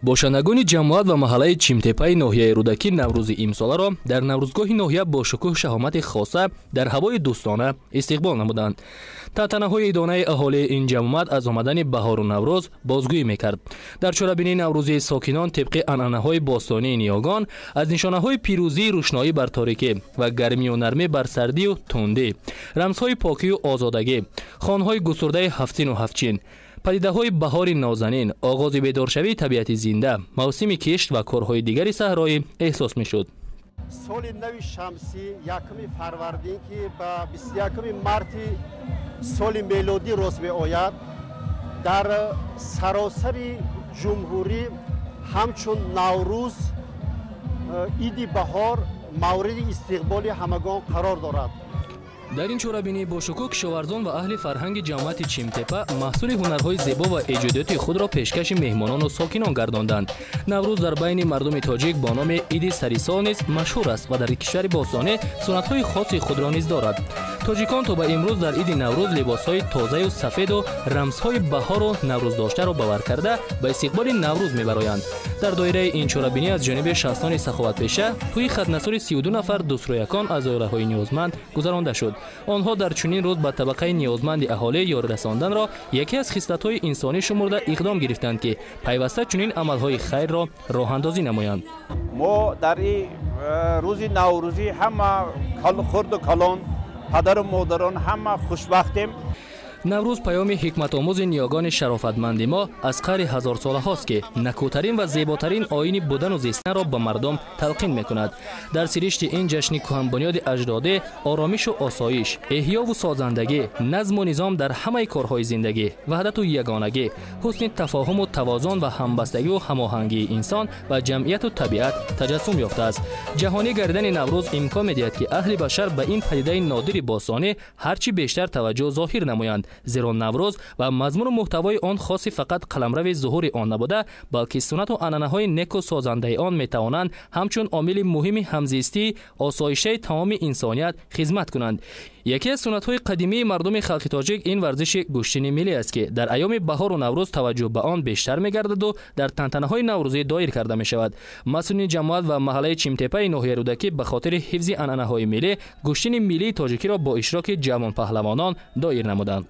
бошандагони ҷамоат ва маҳаллаи чимтепаи ноҳияи рӯдакӣ наврӯзи имсоларо дар наврӯзгоҳи ноҳия бо шукӯҳ шаҳомати хоса дар ҳавои дӯстона истиқбол намуданд. тантанаҳои идонаи аҳолии ин ҷамоат аз омадани баҳору наврӯз бозгӯӣ мекард. дар чорабинии наврӯзии сокинон тибқи анъанаҳои бостонии ниёгон аз нишонаҳои пирӯзии рӯшноӣ бар торикӣ ва гармию нармӣ бар сардию тундӣ, рамзҳои покию озодагӣ, хонҳои гусурдаи ҳафтину ҳафтчин, падидаҳои баҳори нозанин, оғози бедоршавии табиати зинда, мавсими кишт ва корҳои дигари саҳроӣ эҳсос мешуд. соли нави шамсӣ 1 фарвардин ки ба 21 марти соли мелодӣ роз меояд, дар саросари ҷумҳурӣ ҳамчун наврӯз иди баҳор мавриди истиқболи ҳамагон қарор дорад. дар ин чорабинӣ бошукӯҳ кишоварзон ва аҳли фарҳанги ҷамоати чимтепа маҳсули ҳунарҳои зебо ва эҷодиёти худро пешкаши меҳмонону сокинон гардонданд. наврӯз дар байни мардуми тоҷик бо номи иди сари сол низ машҳур аст ва дар кишвари бостонӣ суннатҳои хоси худро низ дорад. тоҷикон то ба имрӯз дар иди наврӯз либосҳои тозаю сафеду рамзҳои баҳору наврӯздоштаро бавар карда ба истиқболи наврӯз мебароянд. дар доираи ин чорабинӣ аз ҷониби шахсони саховатпеша тӯи хатнасури 32 нафар дӯстроякон аз оилаҳои ниёзманд гузаронда шуд. онҳо дар чунин рӯз ба табақаи ниёзманди аҳолӣ ёрӣ расонданро яке аз хислатҳои инсонӣ шумурда иқдом гирифтанд ки пайваста чунин амалҳои хайрро роҳандозӣ намоянд. мо дар ин рӯзи наврӯзӣ ҳама хурду калон, падару модарон ҳама хушбахтем. наврӯз паёми ҳикматомӯзи ниёгони шарофатманди мо аз қарни ҳазорсолаҳост ки накӯтарин ва зеботарин оини будану зистанро ба мардум талқин мекунад. дар сиришти ин ҷашни кӯҳанбунёди аҷдодӣ оромишу осоиш, эҳёву созандагӣ, назму низом дар ҳамаи корҳои зиндагӣ, ваҳдату ягонагӣ, ҳусни тафоҳуму тавозун ва ҳамбастагию ҳамоҳангии инсон ва ҷамъияту табиат таҷассум ёфтааст. ҷаҳонӣ гардидани наврӯз имкон медиҳад ки аҳли башар ба ин падидаи нодири бостонӣ ҳарчи бештар таваҷҷӯҳ зоҳир намоянд, зеро наврӯз ва мазмуну муҳтавои он хоси фақат қаламрави зуҳури он набуда, балки суннату анъанаҳои неку созандаи он метавонанд ҳамчун омили муҳими ҳамзистии осоиштаи тамоми инсоният хизмат кунанд. яке аз суннатҳои қадимии мардуми халқи тоҷик ин варзиши гӯштини миллӣ аст ки дар айёми баҳору наврӯз таваҷҷӯҳ ба он бештар мегардаду дар тантанаҳои наврӯзӣ доир карда мешавад. масъулини ҷамоат ва маҳаллаи чимтепаи ноҳияи рӯдакӣ ба хотири ҳифзи анъанаҳои миллӣ гӯштини миллии тоҷикиро бо иштироки ҷавонпаҳлавонон доир намуданд.